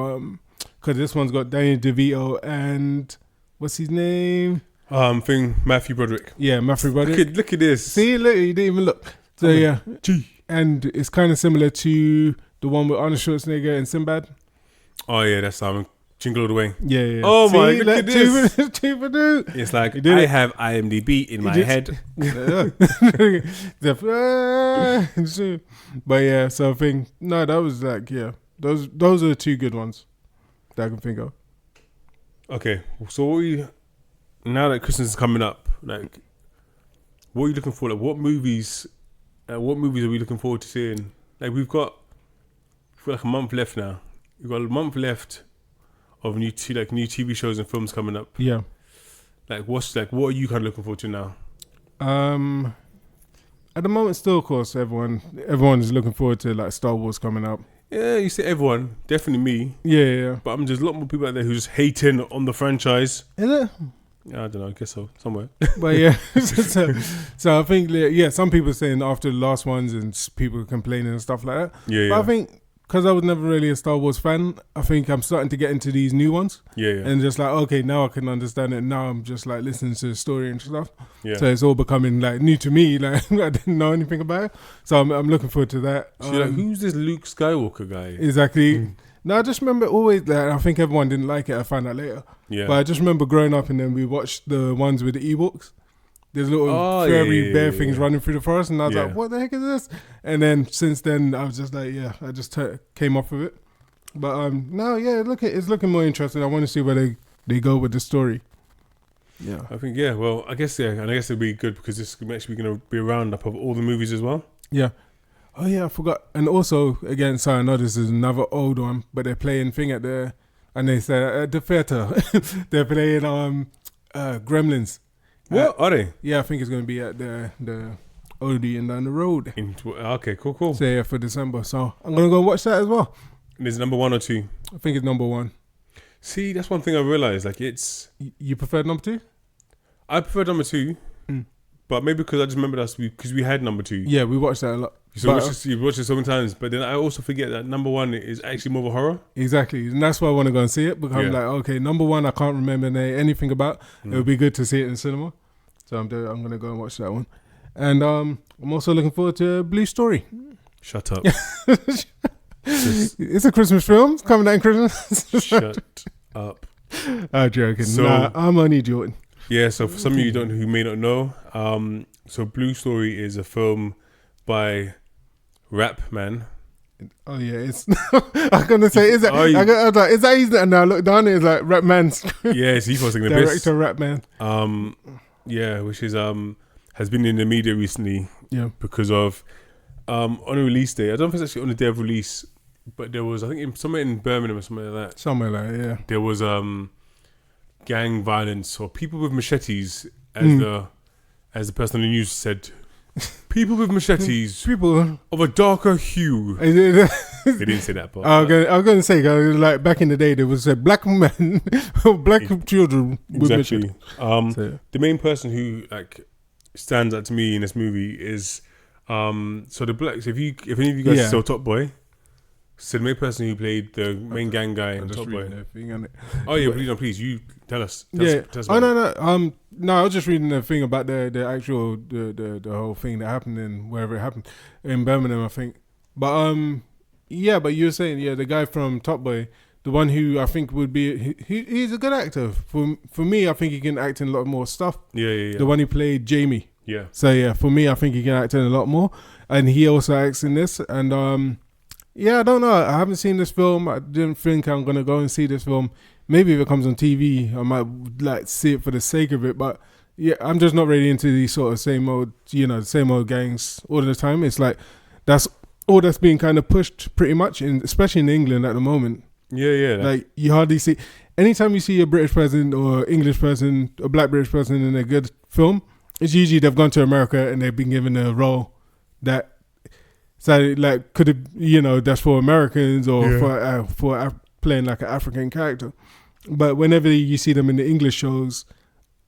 because this one's got Danny DeVito and what's his name? Thing Matthew Broderick. Yeah, Matthew Broderick. Look at this. See, look, you didn't even look. So yeah, and it's kind of similar to the one with Arnold Schwarzenegger and Sinbad. Oh yeah, that's Jingle All the Way. Yeah. Oh my, See, look at this. Two for two. It's like He did I it. have IMDb in my head. But yeah, so I think that was like those are the two good ones that I can think of. Okay, so now that Christmas is coming up, like, what are you looking for? Like, what movies are we looking forward to seeing? Like, we've got like a month left now. We've got a month left of new TV shows and films coming up. Yeah. What are you kind of looking forward to now? At the moment, still, of course, everyone is looking forward to like Star Wars coming up. Yeah, you say everyone, definitely me. Yeah. But there's a lot more people out there who's just hating on the franchise. Is it? Yeah, I don't know. I guess so. Somewhere. But yeah, so I think some people saying after the last ones and people complaining and stuff like that. Yeah. But I think because I was never really a Star Wars fan, I think I'm starting to get into these new ones. Yeah. And just like, okay, now I can understand it. Now I'm just like listening to the story and stuff. Yeah. So it's all becoming like new to me. Like I didn't know anything about it. So I'm looking forward to that. So who's this Luke Skywalker guy? Exactly. No, I just remember always that. I think everyone didn't like it. I found out later. Yeah. But I just remember growing up and then we watched the ones with the Ewoks. There's little fairy bear things running through the forest, and I was like, "What the heck is this?" And then since then, I was just like, I just came off of it. But it's looking more interesting. I want to see where they go with the story. Yeah, I think Well, I guess and I guess it'll be good because this is actually going to be a roundup of all the movies as well. Yeah. Oh yeah, I forgot. And also, again, sorry, I know this is another old one, but they're playing thing at the theater. They're playing Gremlins. What are they? Yeah, I think it's going to be at the Odeon down the road. Okay, cool. So yeah, for December. So I'm going to go watch that as well. And is it number 1 or 2? I think it's number 1. See, that's one thing I realized. Like, it's You prefer number 2? I prefer number 2, but maybe because I just remember because we had number 2. Yeah, we watched that a lot. So you watch it so many times, but then I also forget that number 1 is actually more of a horror. Exactly, and that's why I want to go and see it because I'm like, okay, number 1 I can't remember anything about. It would be good to see it in cinema, so I'm going to go and watch that one. And I'm also looking forward to Blue Story. Shut up. It's a Christmas film. It's coming out in Christmas. Shut up. I'm joking. So, I'm only joking. Yeah, so for some of you who may not know, so Blue Story is a film by Rap Man. Oh yeah, it's. I'm gonna say, is that? I was like, is that easy? And now I look down, it's like Rap Man's. Yeah, so he was thinking director Rap Man. Yeah, which is has been in the media recently. Yeah, because of on a release day. I don't know if it's actually on the day of release, but there was, I think, somewhere in Birmingham or something like that. Somewhere like that, yeah. There was gang violence or people with machetes, as the person on the news said. People with machetes, people of a darker hue. They didn't say that part. I was going to say, like back in the day, there was a black man, black children with machetes. The main person who stands out to me in this movie is so the blacks. If any of you guys saw Top Boy, so the main person who played the main gang guy in Top Boy. Oh yeah, please you tell us. Tell us No, I was just reading the thing about the actual the whole thing that happened in wherever it happened in Birmingham, I think. But but you were saying the guy from Top Boy, the one who I think would be he's a good actor. For me, I think he can act in a lot more stuff. Yeah. The one who played Jamie. Yeah. So for me, I think he can act in a lot more, and he also acts in this. And I don't know. I haven't seen this film. I didn't think I'm gonna go and see this film. Maybe if it comes on TV, I might see it for the sake of it. But yeah, I'm just not really into these sort of same old gangs all the time. It's like that's all that's being kind of pushed pretty much, especially in England at the moment. Yeah. Like you hardly see. Anytime you see a British person or English person, a black British person in a good film, it's usually they've gone to America and they've been given a role that. So could it that's for Americans or for playing like an African character, but whenever you see them in the English shows,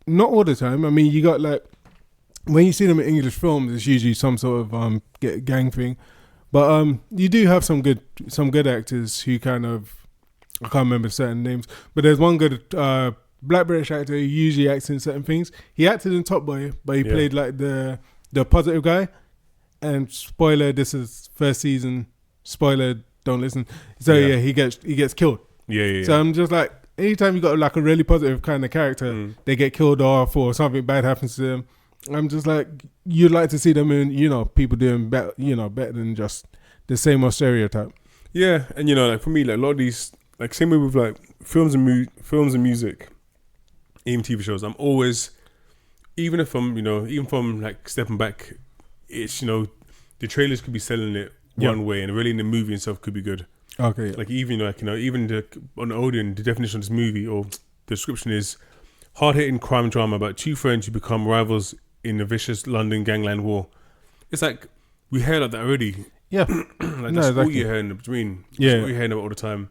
not all the time. I mean, you got when you see them in English films, it's usually some sort of gang thing, but you do have some good actors who kind of, I can't remember certain names, but there's one good black British actor who usually acts in certain things. He acted in Top Boy, but he played like the positive guy. And spoiler, this is first season. Spoiler, don't listen. So he gets killed. Yeah. So I'm just like, anytime you got like a really positive kind of character, they get killed off or something bad happens to them. I'm just like, you'd like to see them in, people doing better, better than just the same old stereotype. Yeah, and like for me, like a lot of these, like same way with like films and music, even TV shows. I'm always, even from like stepping back, it's the trailers could be selling it one way, and really in the movie itself could be good. Okay. Like even on the audio, the definition of this movie or the description is hard-hitting crime drama about two friends who become rivals in a vicious London gangland war. It's like we hear like that already. Yeah. Like that's all you hear in between. Yeah. That's all you hear about all the time.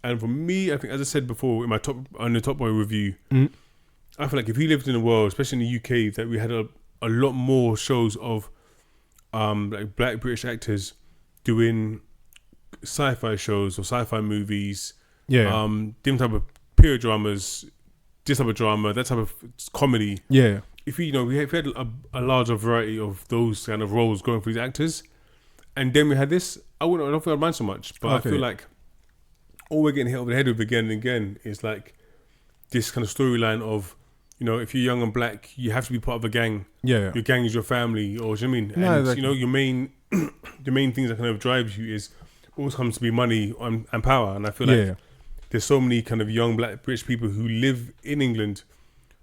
And for me, I think, as I said before in the Top Boy review, I feel like if we lived in a world, especially in the UK, that we had a lot more shows of like black British actors doing sci-fi shows or sci-fi movies, different type of period dramas, this type of drama, that type of comedy. Yeah. If we had a larger variety of those kind of roles going for these actors, and then we had this, I don't think I'd mind so much. But I feel like all we're getting hit over the head with again and again is like this kind of storyline of, if you're young and black, you have to be part of a gang. Yeah. Your gang is your family, or do you know what I mean? No, and exactly. your main the main things that kind of drives you is always comes to be money and power. And I feel like there's so many kind of young black British people who live in England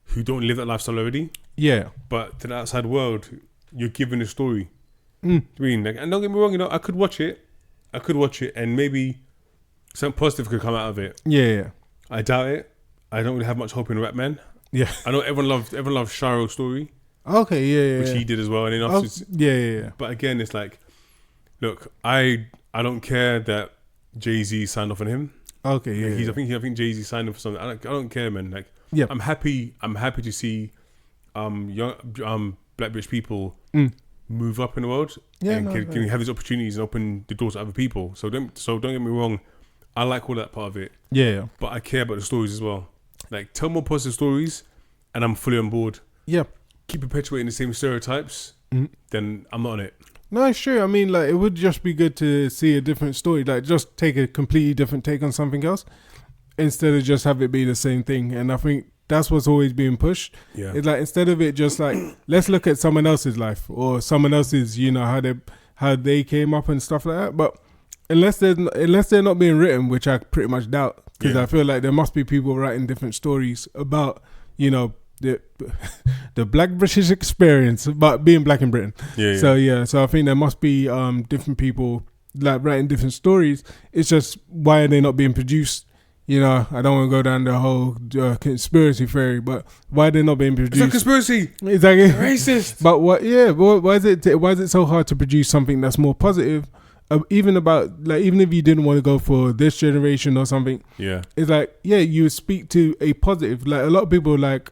who don't live that lifestyle already. Yeah. But to the outside world, you're given a story. I mean, like, and don't get me wrong, I could watch it, and maybe something positive could come out of it. Yeah. I doubt it. I don't really have much hope in Rap Man. Yeah. I know everyone loved Shiro's story. Okay. Yeah. Which he did as well, and then Yeah. But again, it's like, look, I don't care that Jay-Z signed off on him. Okay. Yeah. Like, I think Jay-Z signed off for something. I don't care, man. Like, yeah. I'm happy to see young black British people move up in the world and can have these opportunities and open the doors to other people. So don't get me wrong, I like all that part of it. Yeah. But I care about the stories as well. Like, tell more positive stories, and I'm fully on board. Yeah. Keep perpetuating the same stereotypes, then I'm not on it. No, it's true. I mean, like, it would just be good to see a different story. Like, just take a completely different take on something else instead of just have it be the same thing. And I think that's what's always being pushed. Yeah. It's like, instead of it just like, let's look at someone else's life or someone else's, how they came up and stuff like that. But unless they're not being written, which I pretty much doubt, because I feel like there must be people writing different stories about, the black British experience about being black in Britain. So I think there must be different people like writing different stories. It's just, why are they not being produced? I don't want to go down the whole conspiracy theory, but why are they not being produced? It's a conspiracy. Exactly. Racist. But why is it so hard to produce something that's more positive? Even if you didn't want to go for this generation or something, it's like, you speak to a positive. Like, a lot of people are like,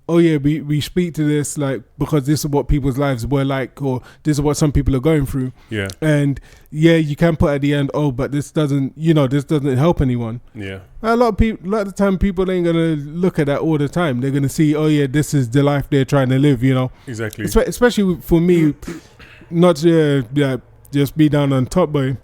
oh yeah, we speak to this like because this is what people's lives were like, or this is what some people are going through. Yeah. And you can put at the end, oh, but this doesn't help anyone. Yeah. A lot of the time, people ain't gonna look at that all the time. They're gonna see, oh yeah, this is the life they're trying to live. Exactly. Especially for me, not to just be down on Top Boy.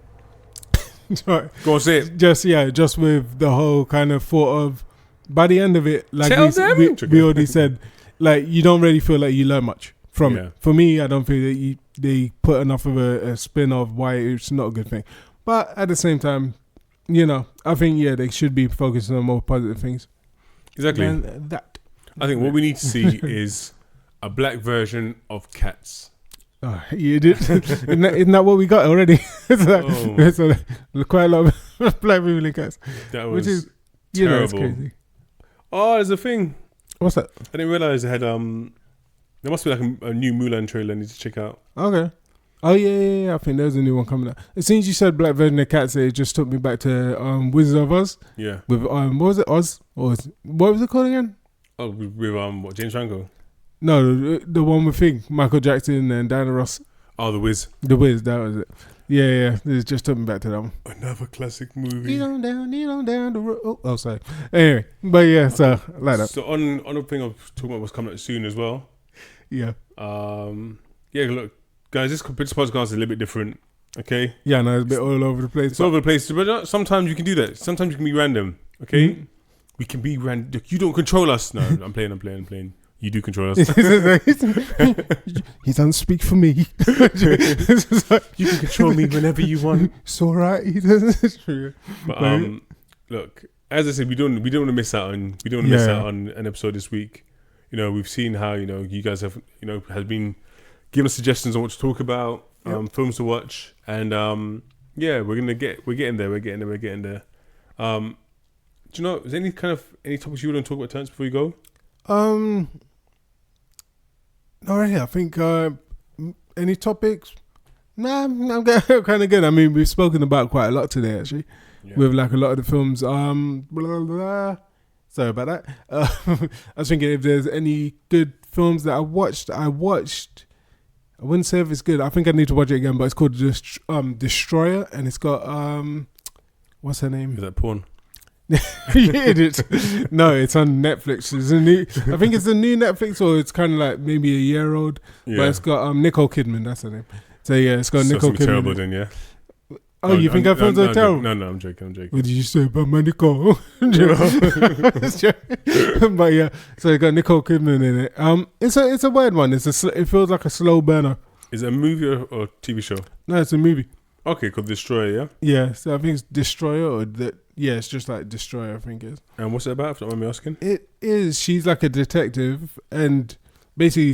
Go on, say it. Just with the whole kind of thought of, by the end of it, like we already said, like, you don't really feel like you learn much from it. For me, I don't feel that they put enough of a spin of why it's not a good thing. But at the same time, I think they should be focusing on more positive things. Exactly. And that. I think what we need to see is a black version of Cats. Oh, you did. Isn't that what we got already? It's quite a lot of black people in Cats. That was which is terrible. It's crazy. Oh, there's a thing. What's that? I didn't realize they had there must be like a new Mulan trailer I need to check out. Okay. Oh yeah. I think there's a new one coming out. As soon as you said black version of Cats, it just took me back to Wizards of Oz. Yeah. With what was it, Oz? What was it called again? Oh, with what, James Franco? No, the one with Michael Jackson and Diana Ross. Oh, The Wiz. The Wiz, that was it. Yeah. It just took me back to that one. Another classic movie. Kneel on down the road. Oh, sorry. Anyway, but yeah, so I like that. So on the thing of talking about what's coming out soon as well. Yeah. Yeah, look, guys, this podcast is a little bit different. Okay, Yeah, no, it's a bit all over the place. it's all over the place, but sometimes you can do that. Sometimes you can be random. Okay, we can be random. You don't control us. No, I'm playing. You do control us. He doesn't speak for me. You can control me whenever you want. It's all right. He doesn't. It's true. But look, as I said, we don't want to miss out on an episode this week. You know, we've seen how you guys have has been giving us suggestions on what to talk about, films to watch, and yeah, we're getting there. Do you know? Is there any topics you want to talk about, Terence, before you go? Alright, I think any topics? Nah, I'm kind of good. I mean, we've spoken about quite a lot today, actually, with like a lot of the films. Blah, blah, blah. Sorry about that. I was thinking if there's any good films that I watched. I wouldn't say if it's good. I think I need to watch it again, but it's called Destroyer, and it's got what's her name? Is that porn? No, it's on Netflix. I think it's a new Netflix, or it's kind of like maybe a year old. Yeah. But it's got Nicole Kidman. That's her name. So yeah, it's got Nicole Kidman. Terrible then, yeah. Oh, you think our films are terrible? No, I'm joking. What did you say about my Nicole? But yeah, so it got Nicole Kidman in it. It's a weird one. It feels like a slow burner. Is it a movie or TV show? No, it's a movie. Okay, called Destroyer, yeah? Yeah, so I think it's Destroyer it's just like Destroyer, I think it is. And what's it about, if you don't mind me asking? It is, she's like a detective, and basically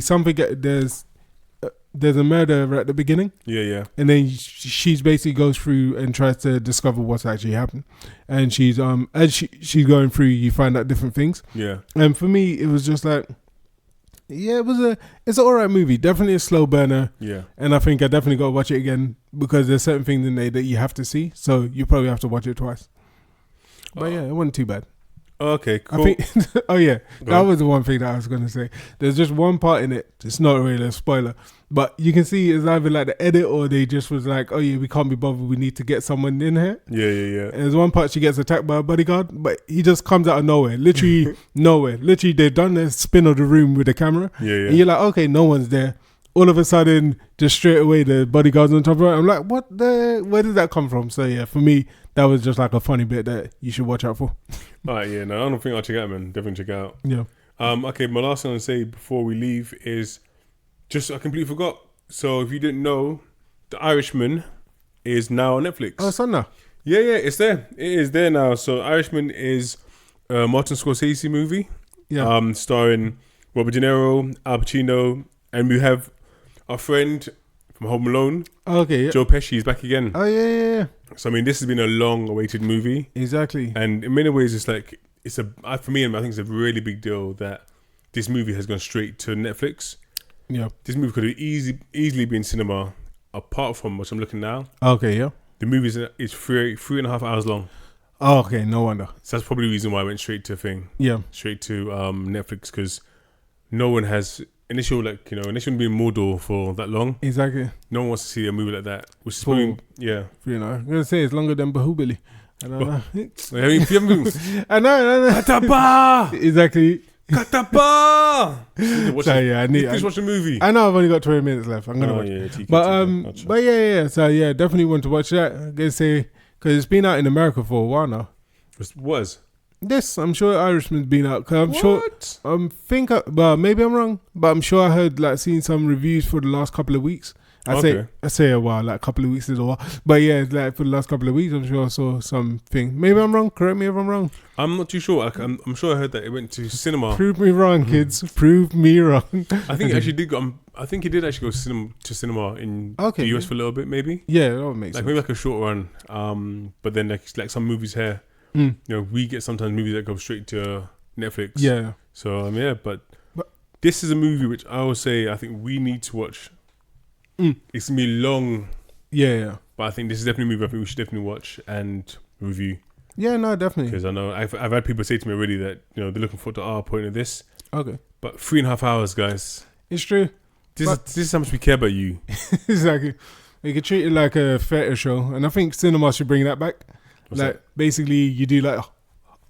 there's a murder at the beginning. Yeah. And then she's basically goes through and tries to discover what's actually happened. And she's as she's going through, you find out different things. Yeah. And for me, it was just like, yeah, it's an alright movie. Definitely a slow burner. Yeah. And I think I definitely got to watch it again, because there's certain things in there that you have to see. So you probably have to watch it twice. But yeah, it wasn't too bad. Okay, cool. I think, that was the one thing that I was going to say. There's just one part in it. It's not really a spoiler, but you can see it's either like the edit, or they just was like, oh yeah, we can't be bothered. We need to get someone in here. Yeah. And there's one part she gets attacked by a bodyguard, but he just comes out of nowhere. Literally nowhere. Literally, they've done the spin of the room with the camera. Yeah. And you're like, okay, no one's there. All of a sudden, just straight away, the bodyguard's on top of it. I'm like, where did that come from? So yeah, for me, that was just like a funny bit that you should watch out for. Alright, yeah, no, I don't think I'll check it out, man. Definitely check it out. Yeah. Okay, my last thing to say before we leave is just, I completely forgot. So if you didn't know, The Irishman is now on Netflix. Oh, it's on now. Yeah, it's there. It is there now. So Irishman is a Martin Scorsese movie. Yeah. Starring Robert De Niro, Al Pacino, and we have our friend from Home Alone. Okay, yeah. Joe Pesci is back again. Oh, yeah. So I mean, this has been a long-awaited movie. Exactly. And in many ways, it's like for me, I think it's a really big deal that this movie has gone straight to Netflix. Yeah. This movie could have easily been cinema. Apart from what I'm looking now. Okay, yeah. The movie is 3.5 hours long. Oh, okay, no wonder. So that's probably the reason why I went straight to straight to Netflix, because no one has initial being Mordor for that long. Exactly. No one wants to see a movie like that. Which is probably, I'm gonna say it's longer than Bahubali. I don't know. I mean, if you haven't I know. Katapa! Exactly. Katapa! I need to watch the movie. I know I've only got 20 minutes left. I'm gonna watch it. But yeah. So yeah, definitely want to watch that. I'm gonna say, because it's been out in America for a while now. Was? Yes, I'm sure Irishman's been out. Cause maybe I'm wrong, but I'm sure I heard seen some reviews for the last couple of weeks. I say a while, like a couple of weeks is a while. But yeah, like for the last couple of weeks, I'm sure I saw something. Maybe I'm wrong. Correct me if I'm wrong. I'm not too sure. I'm sure I heard that it went to cinema. Prove me wrong, kids. Prove me wrong. I think it actually did go. I think he did actually go to cinema in the US for a little bit, maybe. Yeah, that would make sense. Maybe a short run. But then like some movies here, we get sometimes movies that go straight to Netflix. Yeah. So but this is a movie which I would say I think we need to watch. It's gonna be long. Yeah. But I think this is definitely a movie I think we should definitely watch and review. Yeah, no, definitely. Because I know I've had people say to me already that they're looking forward to our point of this. Okay. But 3.5 hours, guys. It's true. This is how much we care about you. Exactly. You could treat it like a theatre show, and I think cinema should bring that back. What's like basically, you do like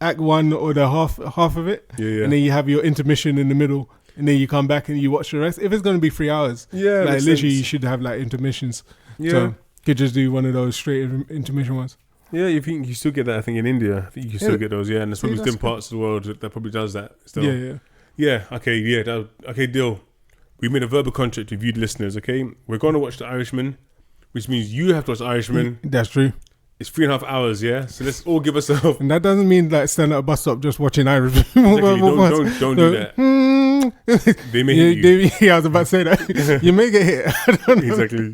act one or the half of it, Yeah. and then you have your intermission in the middle, and then you come back and you watch the rest. If it's going to be 3 hours, Yeah, like makes literally, you sense. should have like intermissions. Yeah. So you could just do one of those straight intermission ones. Yeah, you think you still get that? I think in India, I think you can still get those. Yeah, and there's probably that's different parts of the world that probably does that. Still. Yeah. Yeah. Okay. Yeah. Okay. Deal. We made a verbal contract with you, the listeners. Okay. We're going to watch The Irishman, which means you have to watch The Irishman. That's true. It's 3.5 hours. Yeah. So let's all give ourselves. And that doesn't mean like stand at a bus stop just watching Irish. Exactly. Don't do that. They may hit you. Yeah, I was about to say that. You may get hit. I don't know. Exactly.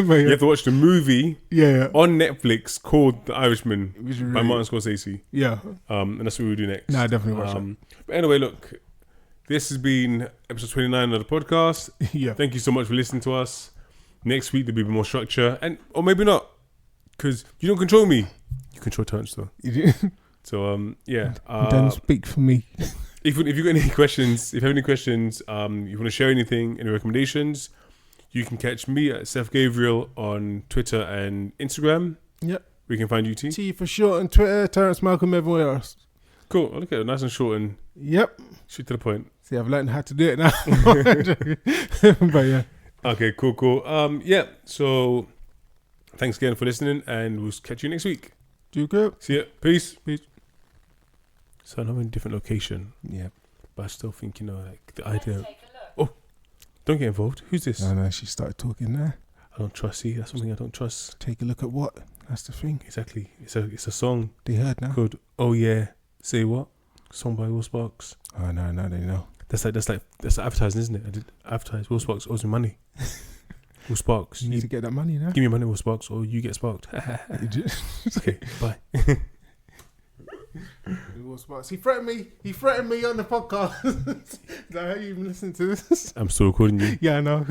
But You have to watch the movie yeah. on Netflix called The Irishman Which is by really- Martin Scorsese. Yeah. And that's what we'll do next. Nah, definitely watch that. But anyway, look, this has been episode 29 of the podcast. Yeah. Thank you so much for listening to us. Next week there'll be more structure, or maybe not, because you don't control me. You control Terrence though. So yeah. Don't speak for me. If you've got any questions, if you have any questions, you want to share anything, any recommendations, you can catch me at Seth Gabriel on Twitter and Instagram. Yep. We can find you, T. T for short on Twitter, Terrence Malcolm everywhere else. Cool. I look at it, nice and short and Yep. straight to the point. See, I've learned how to do it now. But yeah. Okay, cool. Yeah. So thanks again for listening, and we'll catch you next week. Do good. See ya. Peace. Peace. So I'm in a different location, Yeah. but I still think, like the idea. Oh, don't get involved. Who's this? No, she started talking there. I don't trust. See, that's something I don't trust. Take a look at what? That's the thing. Exactly. It's a song They heard now. called "Oh Yeah, Say What," song by Will Sparks. Oh, no, they know. That's advertising, isn't it? I did advertise. Will Sparks owes me money. Will Sparks, You need to get that money now. give me money, Will Sparks, or you get sparked. Okay, bye. He threatened me. He threatened me on the podcast. Like, how you even listen to this? I'm still recording you. Yeah, I know.